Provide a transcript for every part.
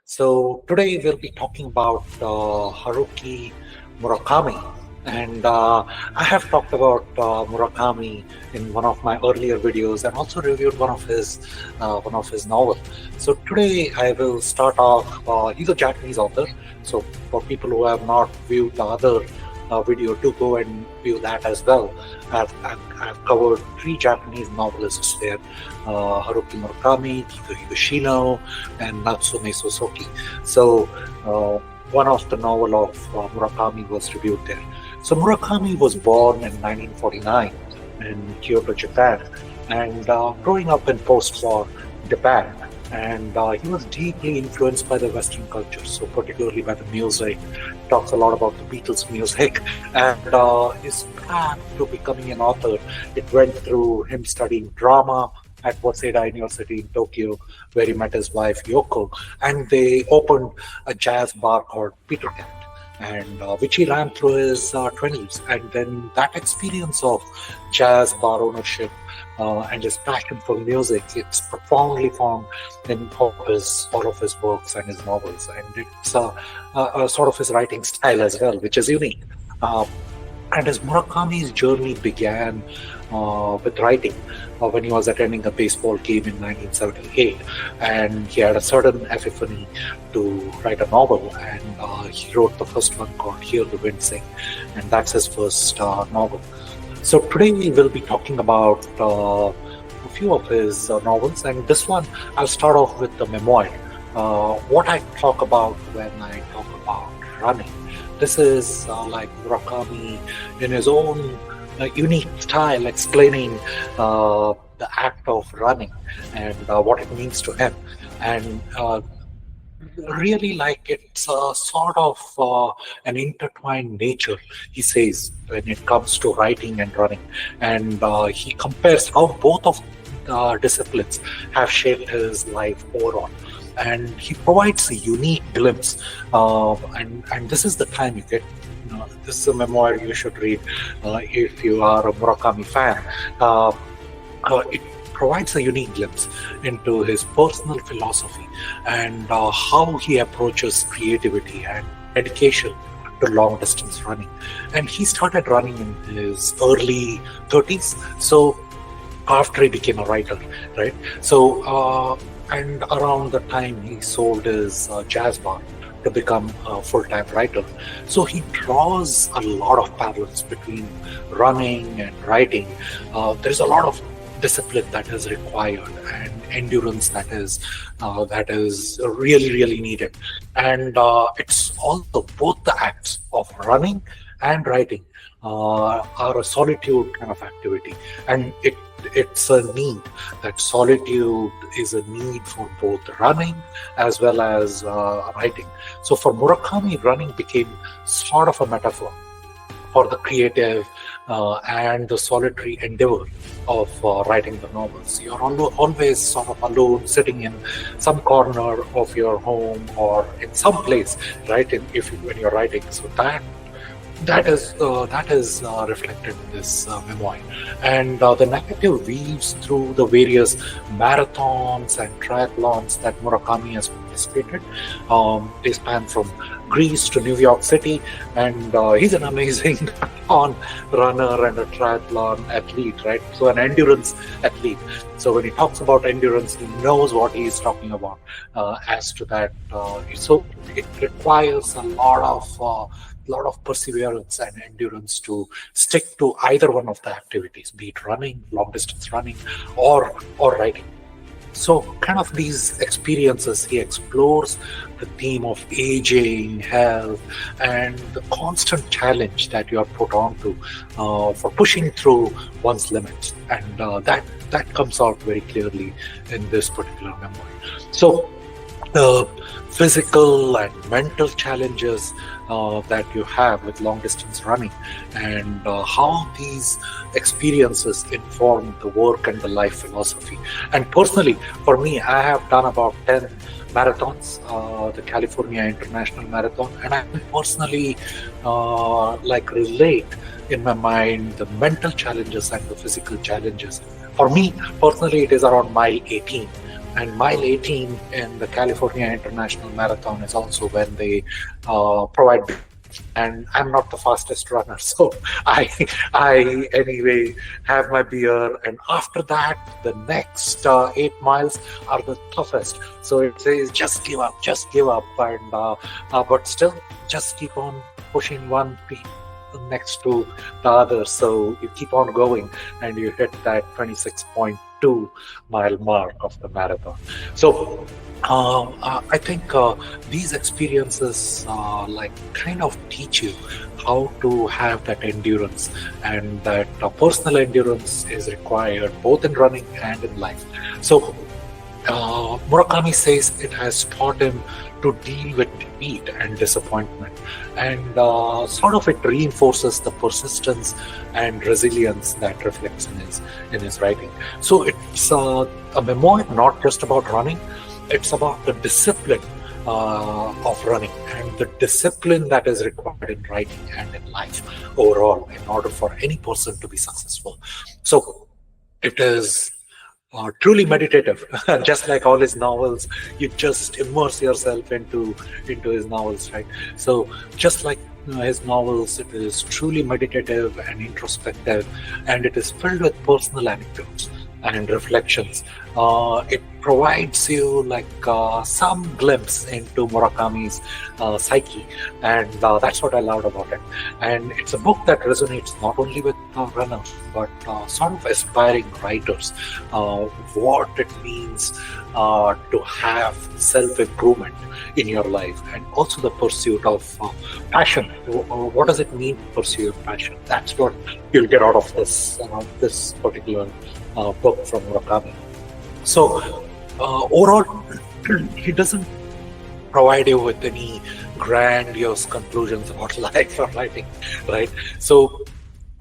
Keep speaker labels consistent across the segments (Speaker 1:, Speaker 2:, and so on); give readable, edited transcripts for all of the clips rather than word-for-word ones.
Speaker 1: So today we'll be talking about Haruki Murakami, and I have talked about Murakami in one of my earlier videos, and also reviewed one of his novels. So today I will start off. He's a Japanese author, so for people who have not viewed the other video, do go and view that as well. I've covered three Japanese novelists there: Haruki Murakami, Kiko Higashino, and Natsume Soseki. So one of the novel of Murakami was reviewed there. So Murakami was born in 1949 in Kyoto, Japan, and growing up in post-war Japan. And he was deeply influenced by the Western culture, so particularly by the music. Talks a lot about the Beatles' music, and his path to becoming an author, it went through him studying drama at Waseda University in Tokyo, where he met his wife Yoko, and they opened a jazz bar called Peter Cat, and which he ran through his 20s. And then that experience of jazz bar ownership and his passion for music, it's profoundly found in all of his works and his novels, and it's sort of his writing style as well, which is unique. And as Murakami's journey began with writing when he was attending a baseball game in 1978, and he had a sudden epiphany to write a novel, and he wrote the first one called Hear the Wind Sing, and that's his first novel. So today we will be talking about a few of his novels, and this one I'll start off with the memoir. What I talk about when I talk about running, this is like Murakami in his own unique style explaining the act of running and what it means to him, and really like it's a sort of an intertwined nature, he says, when it comes to writing and running. And he compares how both of disciplines have shaped his life overall. And he provides a unique glimpse, and this is the time you get. This is a memoir you should read if you are a Murakami fan. It provides a unique glimpse into his personal philosophy and how he approaches creativity and dedication to long distance running. And he started running in his early 30s, so after he became a writer, right? So and around the time he sold his jazz bar to become a full-time writer. So he draws a lot of parallels between running and writing. There's a lot of discipline that is required and endurance that is really needed, and it's also both the acts of running and writing are a solitude kind of activity, and it's a need. That solitude is a need for both running as well as writing. So for Murakami, running became sort of a metaphor for the creative and the solitary endeavor of writing the novels. You're always sort of alone, sitting in some corner of your home or in some place, right? When you're writing, so that is reflected in this memoir. And the narrative weaves through the various marathons and triathlons that Murakami has participated. They span from Greece to New York City, and he's an amazing marathon runner and a triathlon athlete, right? So an endurance athlete. So when he talks about endurance, he knows what he is talking about as to that. So it requires a lot of perseverance and endurance to stick to either one of the activities, be it running, long distance running, or writing. So kind of these experiences, he explores the theme of aging, health, and the constant challenge that you are put onto for pushing through one's limits. And that comes out very clearly in this particular memoir. So the physical and mental challenges that you have with long distance running, and how these experiences inform the work and the life philosophy. And personally, for me, I have done about 10 marathons, the California International Marathon, and I personally relate in my mind the mental challenges and the physical challenges. For me personally, it is around mile 18. and mile 18 in the California International Marathon is also when they provide. And I'm not the fastest runner, so I anyway have my beer. And after that, the next 8 miles are the toughest. So it says just give up, and but still just keep on pushing one feet next to the other. So you keep on going, and you hit that 26.2-mile mark of the marathon. So I think these experiences like kind of teach you how to have that endurance, and that personal endurance is required both in running and in life. So Murakami says it has taught him to deal with defeat and disappointment, and sort of it reinforces the persistence and resilience that reflects in his writing. So it's a memoir not just about running. It's about the discipline of running, and the discipline that is required in writing and in life overall in order for any person to be successful. So it is truly meditative. Just like all his novels, you just immerse yourself into his novels, right? So just like his novels, it is truly meditative and introspective, and it is filled with personal anecdotes and reflections. It provides you like some glimpse into Murakami's psyche, and that's what I loved about it. And it's a book that resonates not only with runners, but sort of aspiring writers, what it means to have self-improvement in your life, and also the pursuit of passion. What does it mean to pursue your passion? That's what you'll get out of this particular book from Murakami. So overall, he doesn't provide you with any grandiose conclusions about life or writing, right? So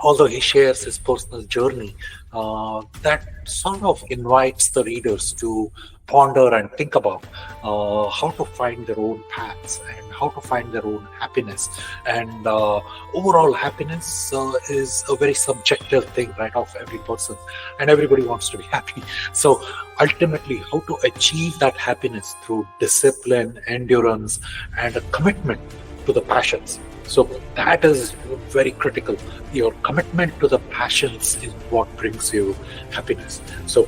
Speaker 1: although he shares his personal journey, that sort of invites the readers to ponder and think about how to find their own paths and how to find their own happiness. And overall happiness is a very subjective thing, right, of every person, and everybody wants to be happy. So ultimately, how to achieve that happiness through discipline, endurance, and a commitment to the passions. So that is very critical. Your commitment to the passions is what brings you happiness. So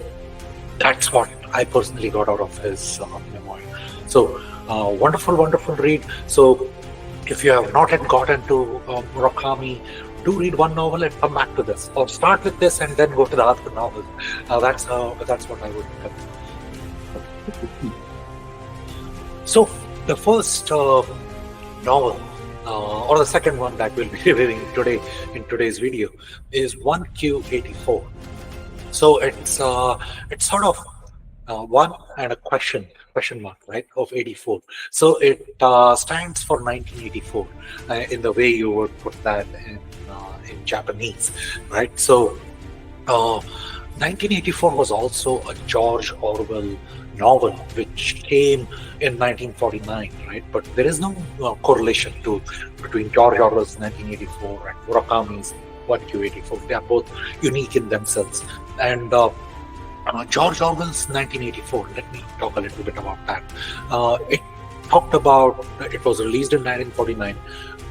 Speaker 1: that's what I personally got out of his memoir. So wonderful read. So if you have not yet gotten to Murakami, do read one novel and come back to this, or start with this and then go to the other novel. That's what I would recommend. So the first novel, or the second one that we'll be reviewing today in today's video, is 1Q84. So it's sort of one and a question mark, right, of 84. So it stands for 1984 in the way you would put that in Japanese, right? So 1984 was also a George Orwell novel which came in 1949, right? But there is no correlation between George Orwell's 1984 and Murakami's 1Q84. They are both unique in themselves. And George Orwell's 1984, let me talk a little bit about that. It was released in 1949,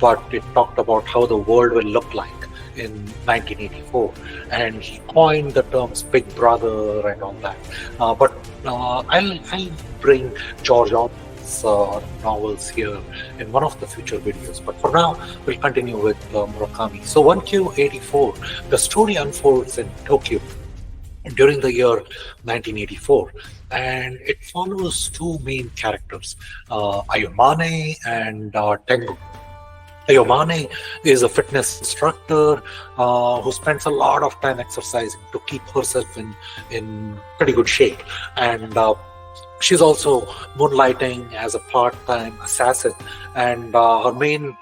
Speaker 1: but it talked about how the world will look like in 1984, and he coined the terms Big Brother and all that. But I'll bring George Orwell's novels here in one of the future videos. But for now, we'll continue with Murakami. So 1Q84, the story unfolds in Tokyo during the year 1984, and it follows two main characters, Ayomane and Tengu. Ayomane is a fitness instructor who spends a lot of time exercising to keep herself in pretty good shape, and she's also moonlighting as a part-time assassin, and her main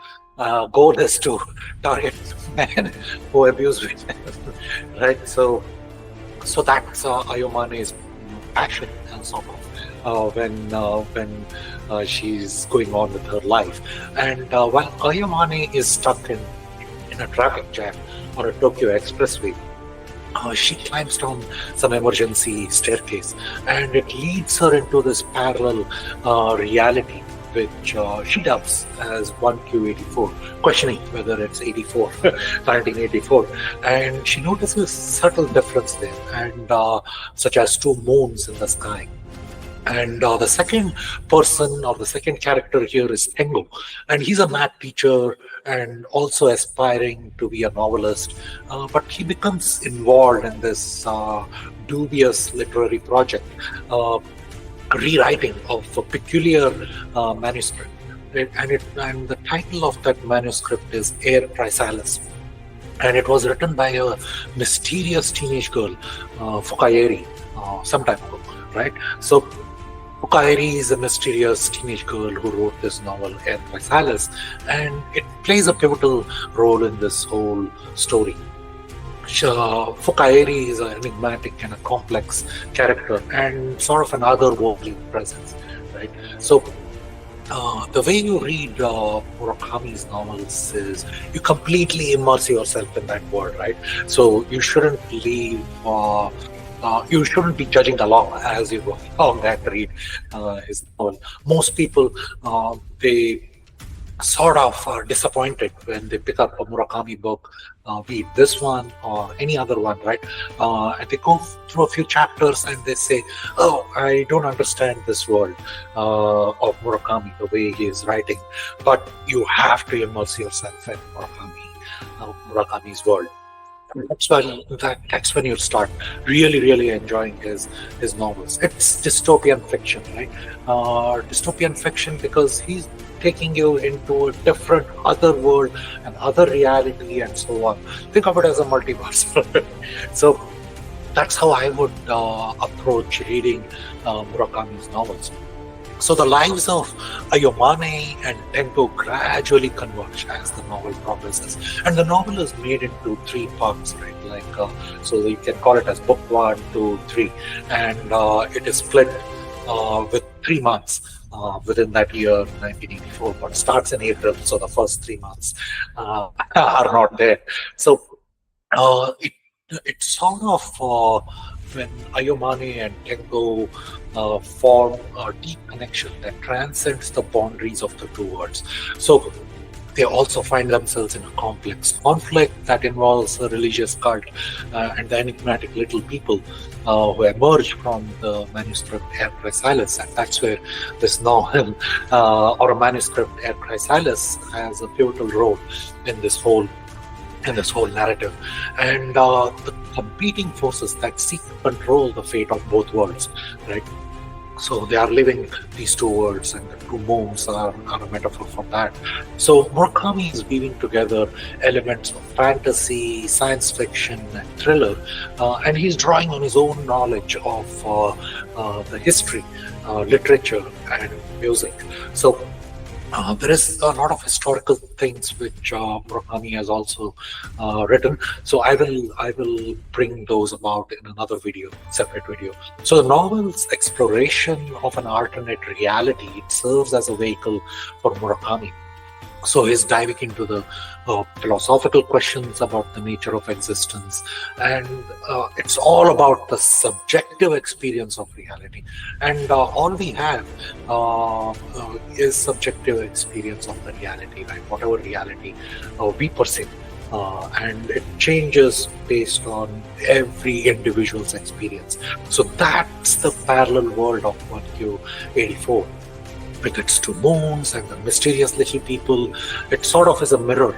Speaker 1: goal is to target men who abuse women, right? So that's Ayomane's passion, sort of, when she's going on with her life. And while Ayomane is stuck in a traffic jam on a Tokyo expressway, She climbs down some emergency staircase, and it leads her into this parallel reality, which she dubs as 1Q84, questioning whether it's 84, 1984. And she notices subtle difference there, and such as two moons in the sky. And the second person or the second character here is Tengo, and he's a math teacher and also aspiring to be a novelist. But he becomes involved in this dubious literary project, rewriting of a peculiar manuscript. And the title of that manuscript is Air Chrysalis. And it was written by a mysterious teenage girl, Fukaeri, some time ago, right? So Fukaeri is a mysterious teenage girl who wrote this novel, Air Chrysalis, and it plays a pivotal role in this whole story. Fukaeri is an enigmatic and a complex character and sort of an otherworldly presence, right? So the way you read Murakami's novels is you completely immerse yourself in that world, right? So you shouldn't leave. You shouldn't be judging along as you go along and read his novel. Most people, they sort of are disappointed when they pick up a Murakami book, be it this one or any other one, right? And they go through a few chapters and they say, oh, I don't understand this world of Murakami, the way he is writing. But you have to immerse yourself in Murakami's world. That's when you start really enjoying his novels. It's dystopian fiction, right? Dystopian fiction because he's taking you into a different other world and other reality and so on. Think of it as a multiverse. So that's how I would approach reading Murakami's novels. So the lives of Ayomane and Tengo gradually converge as the novel progresses, and the novel is made into 3 parts, right? Like so you can call it as book 1, 2, 3, and it is split with 3 months within that year, 1984. But starts in April, so the first 3 months are not there. So it's sort of when Ayomane and Tengo form a deep connection that transcends the boundaries of the 2 worlds. So they also find themselves in a complex conflict that involves a religious cult and the enigmatic little people who emerge from the manuscript Air Chrysalis, and that's where this novel or a manuscript Air Chrysalis has a pivotal role in this whole narrative, and the competing forces that seek to control the fate of both worlds, right? So they are living these 2 worlds, and the 2 moons are a metaphor for that. So Murakami is weaving together elements of fantasy, science fiction, and thriller, and he's drawing on his own knowledge of the history, literature, and music. So there is a lot of historical things which Murakami has also written. So I will bring those about in another video, separate video. So the novel's exploration of an alternate reality, it serves as a vehicle for Murakami. So he's diving into the philosophical questions about the nature of existence, and it's all about the subjective experience of reality. And all we have is subjective experience of the reality, right? Whatever reality we perceive. And it changes based on every individual's experience. So that's the parallel world of 1Q84. With its 2 moons and the mysterious little people, it sort of is a mirror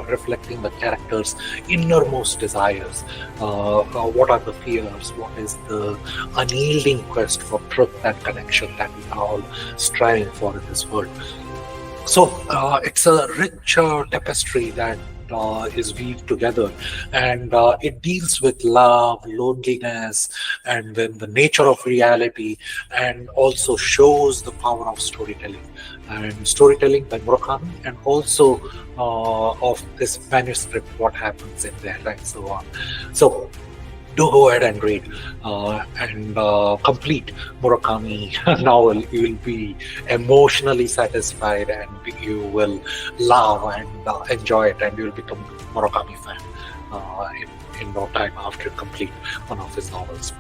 Speaker 1: reflecting the character's innermost desires. What are the fears? What is the unyielding quest for truth and connection that we are all striving for in this world? So it's a rich tapestry that is weaved together, and it deals with love, loneliness, and then the nature of reality, and also shows the power of storytelling by Murakami, and also of this manuscript, what happens in there, and so on. So do go ahead and read and complete Murakami novel. You will be emotionally satisfied, and you will love and enjoy it, and you will become a Murakami fan in no time after you complete one of his novels.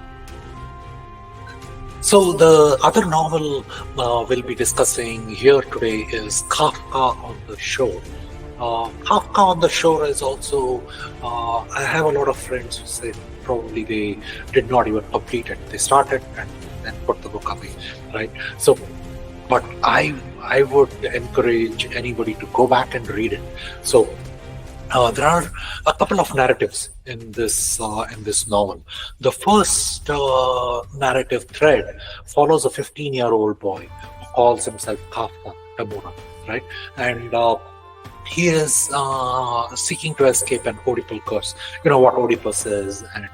Speaker 1: So the other novel we'll be discussing here today is Kafka on the Shore. Kafka on the Shore is also, I have a lot of friends who say probably they did not even complete it. They started and then put the book away, right? So, but I would encourage anybody to go back and read it. So there are a couple of narratives in this novel. The first narrative thread follows a 15-year-old boy who calls himself Kafka Tamura, right? And he is seeking to escape an Oedipal curse. You know what Oedipus is, and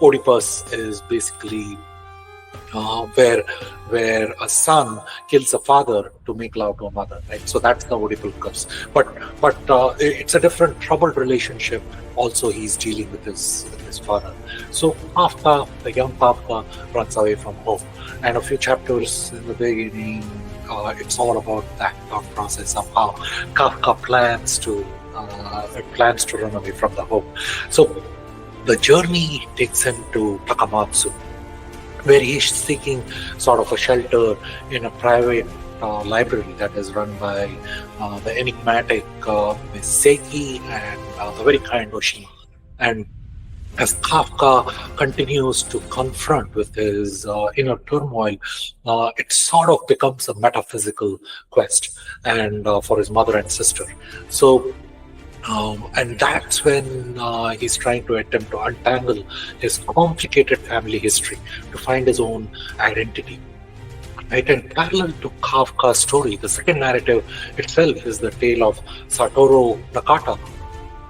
Speaker 1: Oedipus is basically where a son kills a father to make love to a mother, right? So that's the Oedipal curse. But it's a different troubled relationship. Also, he's dealing with his father. So Kafka, the young Kafka, runs away from home. And a few chapters in the beginning, it's all about that thought process of how Kafka plans to run away from the home. So the journey takes him to Takamatsu, where he's seeking sort of a shelter in a private library that is run by the enigmatic Miss Seiki and the very kind Oshima. And as Kafka continues to confront with his inner turmoil, it sort of becomes a metaphysical quest and for his mother and sister. So and that's when he's trying to attempt to untangle his complicated family history to find his own identity. Right, and parallel to Kafka's story, the second narrative itself is the tale of Satoru Nakata.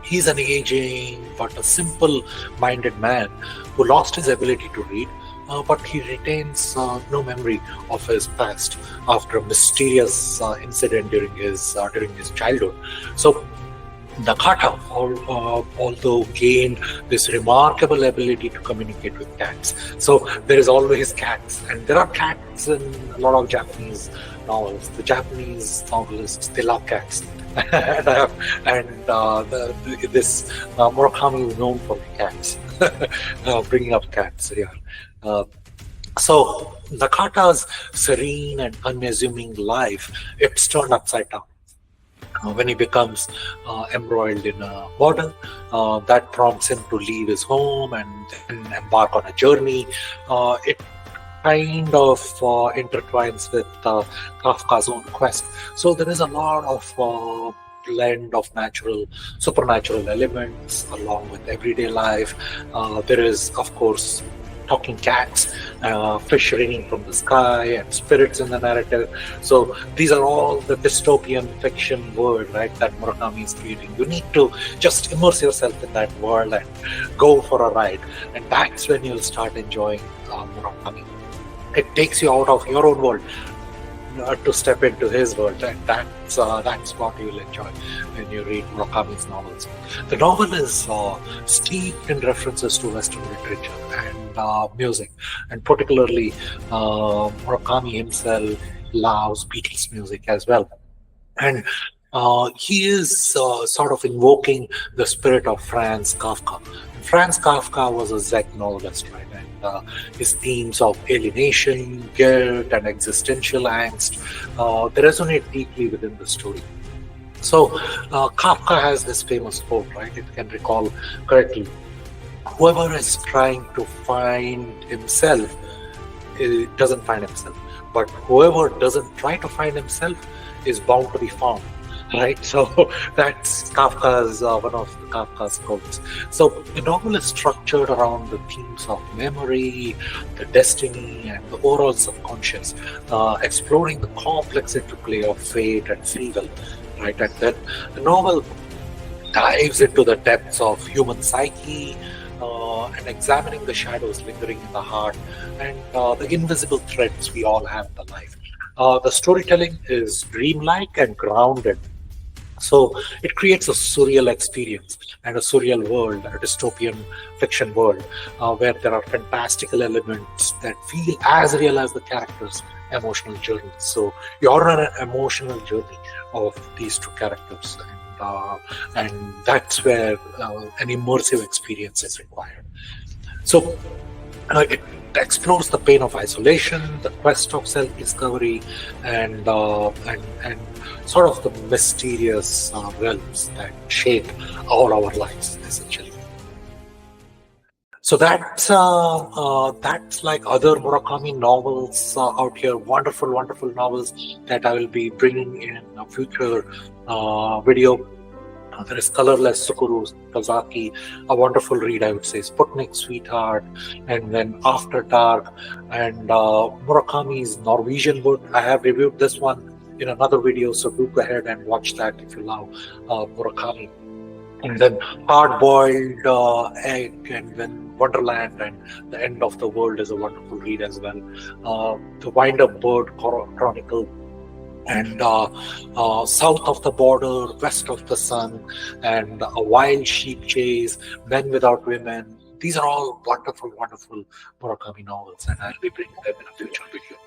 Speaker 1: He's an aging but a simple-minded man who lost his ability to read, but he retains no memory of his past after a mysterious incident during his childhood. So Nakata, although gained this remarkable ability to communicate with cats. So there is always cats, and there are cats in a lot of Japanese novels. The Japanese novelists, they love cats. This Murakami is known for the cats, bringing up cats here. So Nakata's serene and unassuming life, it's turned upside down when he becomes embroiled in a murder. That prompts him to leave his home and then embark on a journey. It kind of intertwines with Kafka's own quest. So there is a lot of blend of supernatural elements along with everyday life. There is, of course, talking cats, fish raining from the sky, and spirits in the narrative. So these are all the dystopian fiction world, right, that Murakami is creating. You need to just immerse yourself in that world and go for a ride. And that's when you'll start enjoying Murakami. It takes you out of your own world to step into his world, and that's what you'll enjoy when you read Murakami's novels. The novel is steeped in references to Western literature and music, and particularly Murakami himself loves Beatles music as well. And he is sort of invoking the spirit of Franz Kafka. Franz Kafka was a Czech novelist, right? And his themes of alienation, guilt, and existential angst, they resonate deeply within the story. So Kafka has this famous quote, right? If you can recall correctly, whoever is trying to find himself doesn't find himself, but whoever doesn't try to find himself is bound to be found. Right, so that's Kafka's one of Kafka's quotes. So the novel is structured around the themes of memory, the destiny, and the overall subconscious, exploring the complex interplay of fate and free will. Right, and then the novel dives into the depths of human psyche and examining the shadows lingering in the heart and the invisible threads we all have in the life. The storytelling is dreamlike and grounded. So it creates a surreal experience and a surreal world, a dystopian fiction world, where there are fantastical elements that feel as real as the characters' emotional journeys. So you're on an emotional journey of these two characters. that's where an immersive experience is required. So it explores the pain of isolation, the quest of self-discovery, and sort of the mysterious realms that shape all our lives, essentially. So that's like other Murakami novels out here, wonderful, wonderful novels that I will be bringing in a future video. There is Colorless Tsukuru Kazaki, a wonderful read, I would say, Sputnik Sweetheart, and then After Dark, and Murakami's Norwegian Wood. I have reviewed this one in another video, so do go ahead and watch that if you love Murakami. And then Hard-Boiled Egg, and then Wonderland, and The End of the World is a wonderful read as well. The Wind-Up Bird Chronicle, and South of the Border, West of the Sun, and A Wild Sheep Chase, Men Without Women. These are all wonderful, wonderful Murakami novels, and I'll be bringing them in a future video.